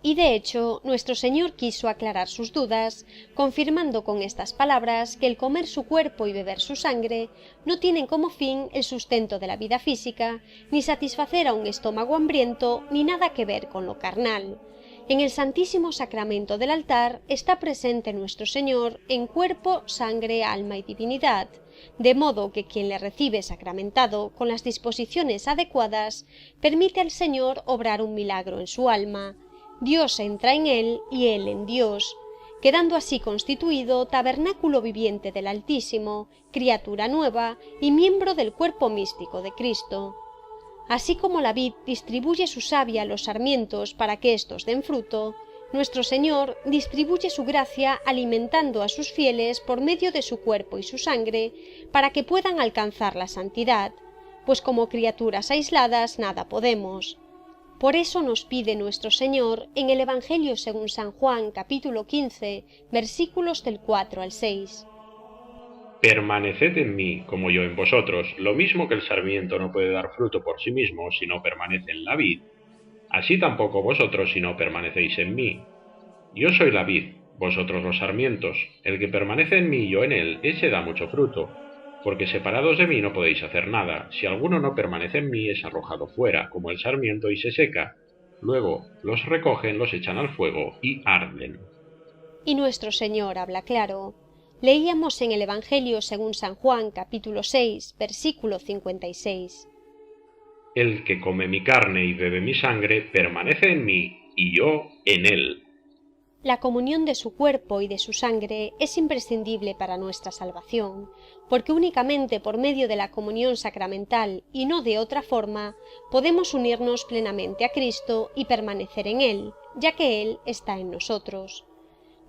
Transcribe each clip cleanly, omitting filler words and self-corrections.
Y de hecho, nuestro Señor quiso aclarar sus dudas, confirmando con estas palabras que el comer su cuerpo y beber su sangre no tienen como fin el sustento de la vida física, ni satisfacer a un estómago hambriento, ni nada que ver con lo carnal. En el Santísimo Sacramento del altar está presente nuestro Señor en cuerpo, sangre, alma y divinidad, de modo que quien le recibe sacramentado con las disposiciones adecuadas permite al Señor obrar un milagro en su alma. Dios entra en él y él en Dios, quedando así constituido tabernáculo viviente del Altísimo, criatura nueva y miembro del cuerpo místico de Cristo. Así como la vid distribuye su savia a los sarmientos para que éstos den fruto, nuestro Señor distribuye su gracia alimentando a sus fieles por medio de su cuerpo y su sangre para que puedan alcanzar la santidad, pues como criaturas aisladas nada podemos. Por eso nos pide nuestro Señor en el Evangelio según San Juan, capítulo 15, versículos del 4 al 6. Permaneced en mí, como yo en vosotros, lo mismo que el sarmiento no puede dar fruto por sí mismo si no permanece en la vid, así tampoco vosotros si no permanecéis en mí. Yo soy la vid, vosotros los sarmientos. El que permanece en mí y yo en él, ese da mucho fruto, porque separados de mí no podéis hacer nada. Si alguno no permanece en mí, es arrojado fuera, como el sarmiento, y se seca. Luego los recogen, los echan al fuego y arden. Y nuestro Señor habla claro. Leíamos en el Evangelio según San Juan, capítulo 6, versículo 56. El que come mi carne y bebe mi sangre, permanece en mí, y yo en él. La comunión de su cuerpo y de su sangre es imprescindible para nuestra salvación, porque únicamente por medio de la comunión sacramental y no de otra forma podemos unirnos plenamente a Cristo y permanecer en Él, ya que Él está en nosotros.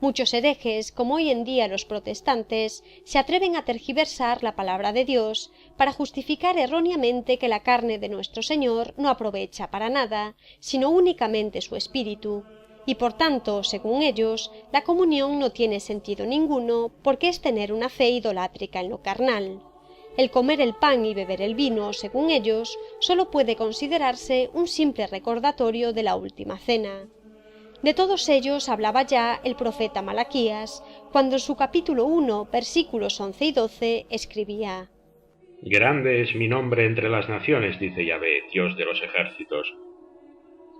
Muchos herejes, como hoy en día los protestantes, se atreven a tergiversar la palabra de Dios para justificar erróneamente que la carne de nuestro Señor no aprovecha para nada, sino únicamente su espíritu, y por tanto, según ellos, la comunión no tiene sentido ninguno porque es tener una fe idolátrica en lo carnal. El comer el pan y beber el vino, según ellos, sólo puede considerarse un simple recordatorio de la última cena. De todos ellos hablaba ya el profeta Malaquías, cuando en su capítulo 1, versículos 11 y 12, escribía: Grande es mi nombre entre las naciones, dice Yahvé, Dios de los ejércitos.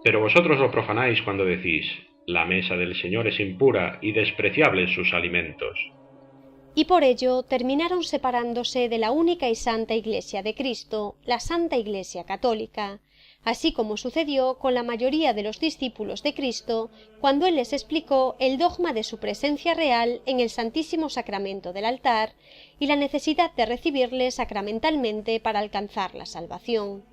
Pero vosotros lo profanáis cuando decís, la mesa del Señor es impura y despreciables sus alimentos. Y por ello terminaron separándose de la única y santa Iglesia de Cristo, la Santa Iglesia Católica, así como sucedió con la mayoría de los discípulos de Cristo cuando Él les explicó el dogma de su presencia real en el Santísimo Sacramento del altar y la necesidad de recibirle sacramentalmente para alcanzar la salvación.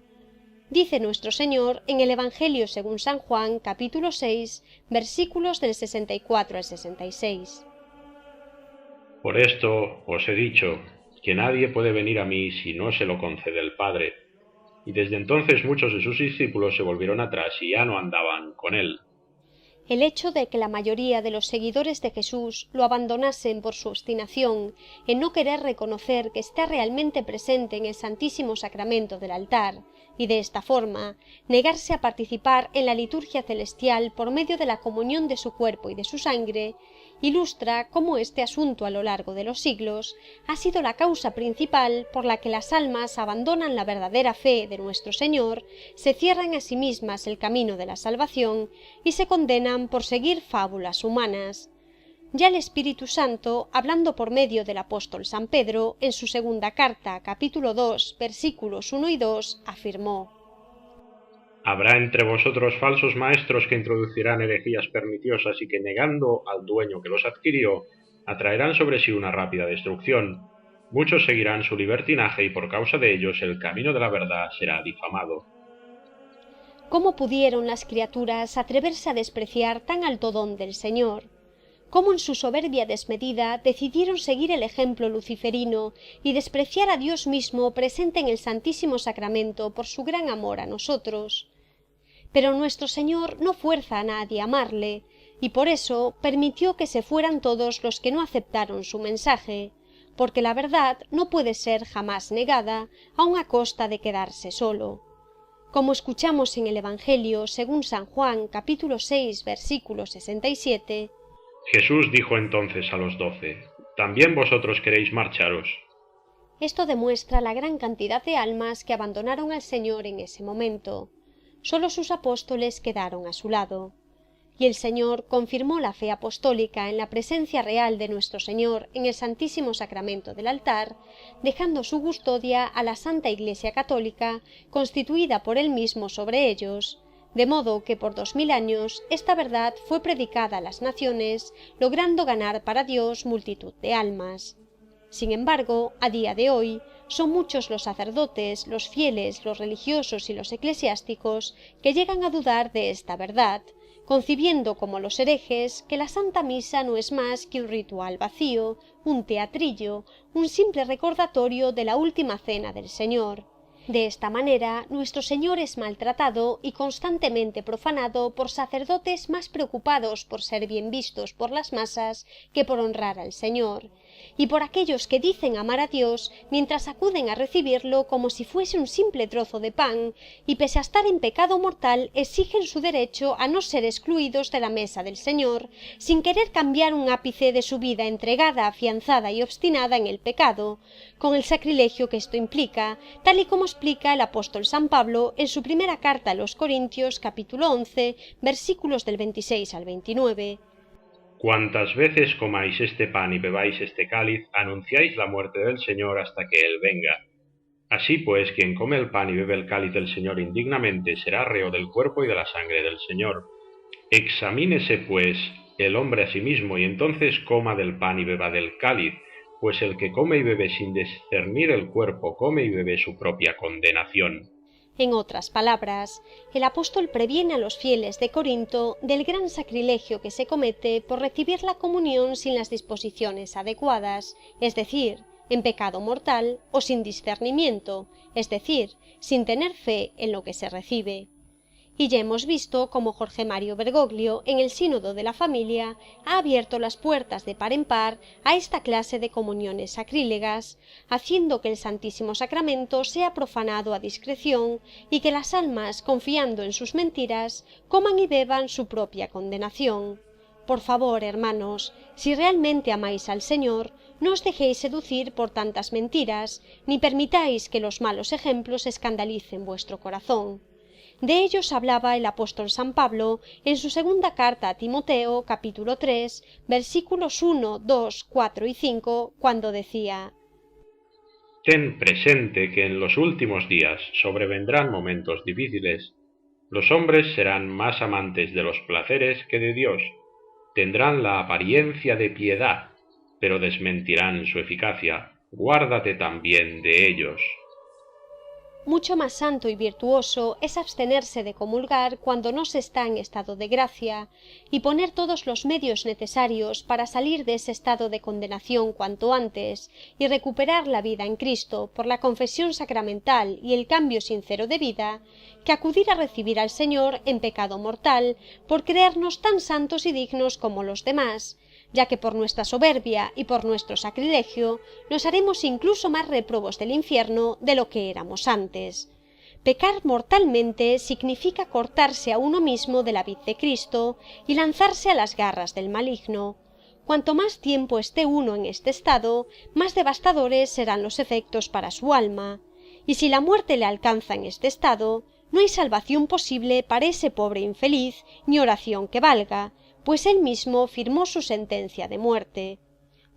Dice nuestro Señor en el Evangelio según San Juan, capítulo 6, versículos del 64 al 66. Por esto os he dicho que nadie puede venir a mí si no se lo concede el Padre. Y desde entonces muchos de sus discípulos se volvieron atrás y ya no andaban con él. El hecho de que la mayoría de los seguidores de Jesús lo abandonasen por su obstinación en no querer reconocer que está realmente presente en el Santísimo Sacramento del altar, y de esta forma negarse a participar en la liturgia celestial por medio de la comunión de su cuerpo y de su sangre, ilustra cómo este asunto a lo largo de los siglos ha sido la causa principal por la que las almas abandonan la verdadera fe de nuestro Señor, se cierran a sí mismas el camino de la salvación y se condenan por seguir fábulas humanas. Ya el Espíritu Santo, hablando por medio del apóstol San Pedro, en su segunda carta, capítulo 2, versículos 1 y 2, afirmó: Habrá entre vosotros falsos maestros que introducirán herejías perniciosas y que, negando al dueño que los adquirió, atraerán sobre sí una rápida destrucción. Muchos seguirán su libertinaje y por causa de ellos el camino de la verdad será difamado. ¿Cómo pudieron las criaturas atreverse a despreciar tan alto don del Señor? ¿Cómo en su soberbia desmedida decidieron seguir el ejemplo luciferino y despreciar a Dios mismo presente en el Santísimo Sacramento por su gran amor a nosotros? Pero nuestro Señor no fuerza a nadie a amarle, y por eso permitió que se fueran todos los que no aceptaron su mensaje, porque la verdad no puede ser jamás negada, aun a costa de quedarse solo. Como escuchamos en el Evangelio según San Juan, capítulo 6, versículo 67, Jesús dijo entonces a los 12, ¿también vosotros queréis marcharos? Esto demuestra la gran cantidad de almas que abandonaron al Señor en ese momento. Solo sus apóstoles quedaron a su lado. Y el Señor confirmó la fe apostólica en la presencia real de nuestro Señor en el Santísimo Sacramento del altar, dejando su custodia a la Santa Iglesia Católica, constituida por Él mismo sobre ellos, de modo que por 2000 años esta verdad fue predicada a las naciones, logrando ganar para Dios multitud de almas. Sin embargo, a día de hoy, son muchos los sacerdotes, los fieles, los religiosos y los eclesiásticos que llegan a dudar de esta verdad, concibiendo como los herejes que la Santa Misa no es más que un ritual vacío, un teatrillo, un simple recordatorio de la última cena del Señor. De esta manera, nuestro Señor es maltratado y constantemente profanado por sacerdotes más preocupados por ser bien vistos por las masas que por honrar al Señor, y por aquellos que dicen amar a Dios mientras acuden a recibirlo como si fuese un simple trozo de pan, y pese a estar en pecado mortal exigen su derecho a no ser excluidos de la mesa del Señor, sin querer cambiar un ápice de su vida entregada, afianzada y obstinada en el pecado, con el sacrilegio que esto implica, tal y como explica el apóstol San Pablo en su primera carta a los Corintios, capítulo 11, versículos del 26 al 29. Cuantas veces comáis este pan y bebáis este cáliz, anunciáis la muerte del Señor hasta que Él venga. Así pues, quien come el pan y bebe el cáliz del Señor indignamente será reo del cuerpo y de la sangre del Señor. Examínese, pues, el hombre a sí mismo, y entonces coma del pan y beba del cáliz, pues el que come y bebe sin discernir el cuerpo, come y bebe su propia condenación. En otras palabras, el apóstol previene a los fieles de Corinto del gran sacrilegio que se comete por recibir la comunión sin las disposiciones adecuadas, es decir, en pecado mortal o sin discernimiento, es decir, sin tener fe en lo que se recibe. Y ya hemos visto cómo Jorge Mario Bergoglio, en el Sínodo de la Familia, ha abierto las puertas de par en par a esta clase de comuniones sacrílegas, haciendo que el Santísimo Sacramento sea profanado a discreción y que las almas, confiando en sus mentiras, coman y beban su propia condenación. Por favor, hermanos, si realmente amáis al Señor, no os dejéis seducir por tantas mentiras, ni permitáis que los malos ejemplos escandalicen vuestro corazón. De ellos hablaba el apóstol San Pablo en su segunda carta a Timoteo, capítulo 3, versículos 1, 2, 4 y 5, cuando decía: Ten presente que en los últimos días sobrevendrán momentos difíciles. Los hombres serán más amantes de los placeres que de Dios. Tendrán la apariencia de piedad, pero desmentirán su eficacia. Guárdate también de ellos. Mucho más santo y virtuoso es abstenerse de comulgar cuando no se está en estado de gracia, y poner todos los medios necesarios para salir de ese estado de condenación cuanto antes, y recuperar la vida en Cristo por la confesión sacramental y el cambio sincero de vida, que acudir a recibir al Señor en pecado mortal por creernos tan santos y dignos como los demás, ya que por nuestra soberbia y por nuestro sacrilegio nos haremos incluso más réprobos del infierno de lo que éramos antes. Pecar mortalmente significa cortarse a uno mismo de la vid de Cristo y lanzarse a las garras del maligno. Cuanto más tiempo esté uno en este estado, más devastadores serán los efectos para su alma, y si la muerte le alcanza en este estado, no hay salvación posible para ese pobre infeliz, ni oración que valga, pues él mismo firmó su sentencia de muerte.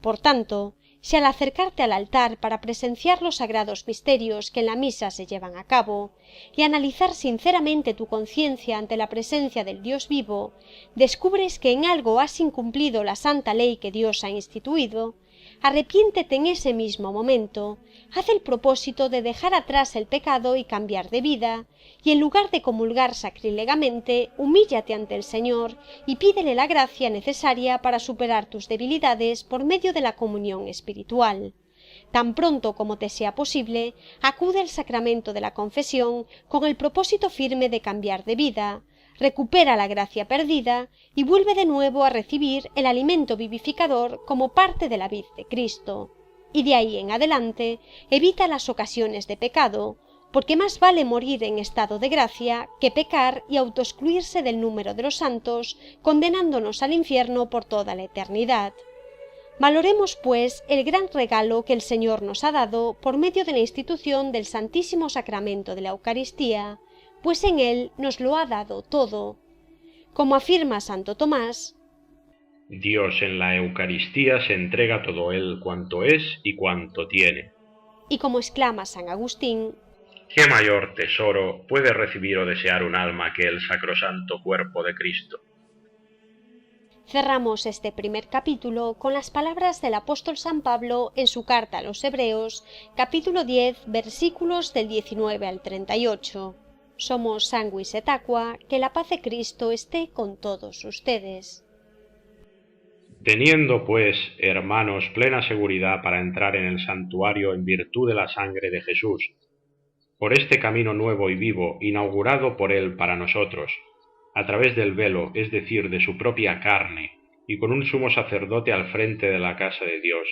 Por tanto, si al acercarte al altar para presenciar los sagrados misterios que en la misa se llevan a cabo, y analizar sinceramente tu conciencia ante la presencia del Dios vivo, descubres que en algo has incumplido la santa ley que Dios ha instituido, arrepiéntete en ese mismo momento, haz el propósito de dejar atrás el pecado y cambiar de vida, y en lugar de comulgar sacrílegamente, humíllate ante el Señor y pídele la gracia necesaria para superar tus debilidades por medio de la comunión espiritual. Tan pronto como te sea posible, acude al sacramento de la confesión con el propósito firme de cambiar de vida, recupera la gracia perdida y vuelve de nuevo a recibir el alimento vivificador como parte de la vid de Cristo. Y de ahí en adelante evita las ocasiones de pecado, porque más vale morir en estado de gracia que pecar y autoexcluirse del número de los santos, condenándonos al infierno por toda la eternidad. Valoremos, pues, el gran regalo que el Señor nos ha dado por medio de la institución del Santísimo Sacramento de la Eucaristía, pues en él nos lo ha dado todo. Como afirma Santo Tomás, Dios en la Eucaristía se entrega todo él cuanto es y cuanto tiene. Y como exclama San Agustín, ¿qué mayor tesoro puede recibir o desear un alma que el sacrosanto cuerpo de Cristo? Cerramos este primer capítulo con las palabras del apóstol San Pablo en su carta a los Hebreos, capítulo 10, versículos del 19 al 38. Somos Sanguis et Aqua, que la paz de Cristo esté con todos ustedes. Teniendo, pues, hermanos, plena seguridad para entrar en el santuario en virtud de la sangre de Jesús, por este camino nuevo y vivo, inaugurado por él para nosotros, a través del velo, es decir, de su propia carne, y con un sumo sacerdote al frente de la casa de Dios,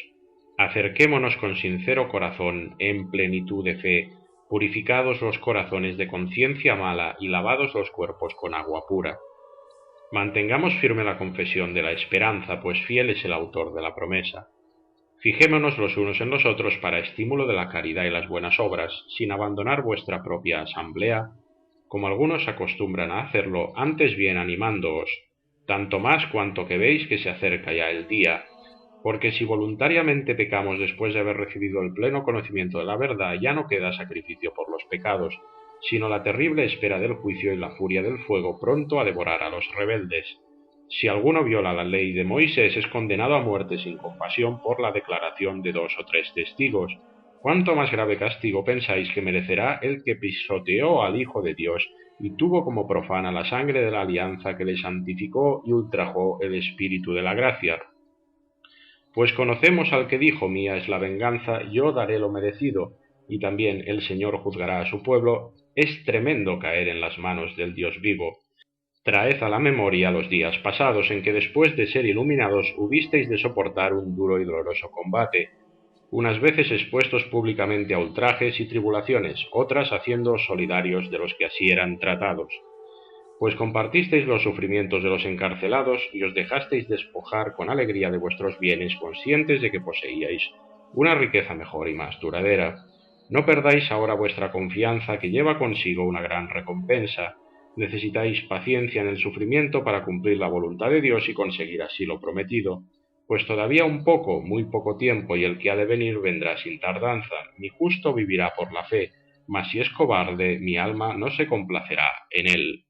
acerquémonos con sincero corazón, en plenitud de fe, purificados los corazones de conciencia mala y lavados los cuerpos con agua pura. Mantengamos firme la confesión de la esperanza, pues fiel es el autor de la promesa. Fijémonos los unos en los otros para estímulo de la caridad y las buenas obras, sin abandonar vuestra propia asamblea, como algunos acostumbran a hacerlo, antes bien animándoos, tanto más cuanto que veis que se acerca ya el día, porque si voluntariamente pecamos después de haber recibido el pleno conocimiento de la verdad, ya no queda sacrificio por los pecados, sino la terrible espera del juicio y la furia del fuego pronto a devorar a los rebeldes. Si alguno viola la ley de Moisés, es condenado a muerte sin compasión por la declaración de 2 o 3 testigos. ¿Cuánto más grave castigo pensáis que merecerá el que pisoteó al Hijo de Dios y tuvo como profana la sangre de la alianza que le santificó y ultrajó el Espíritu de la gracia? Pues conocemos al que dijo: mía es la venganza, yo daré lo merecido, y también el Señor juzgará a su pueblo. Es tremendo caer en las manos del Dios vivo. Traed a la memoria los días pasados en que después de ser iluminados hubisteis de soportar un duro y doloroso combate, unas veces expuestos públicamente a ultrajes y tribulaciones, otras haciéndoos solidarios de los que así eran tratados. Pues compartisteis los sufrimientos de los encarcelados y os dejasteis despojar con alegría de vuestros bienes, conscientes de que poseíais una riqueza mejor y más duradera. No perdáis ahora vuestra confianza, que lleva consigo una gran recompensa. Necesitáis paciencia en el sufrimiento para cumplir la voluntad de Dios y conseguir así lo prometido, pues todavía un poco, muy poco tiempo, y el que ha de venir vendrá sin tardanza. Mi justo vivirá por la fe, mas si es cobarde, mi alma no se complacerá en él.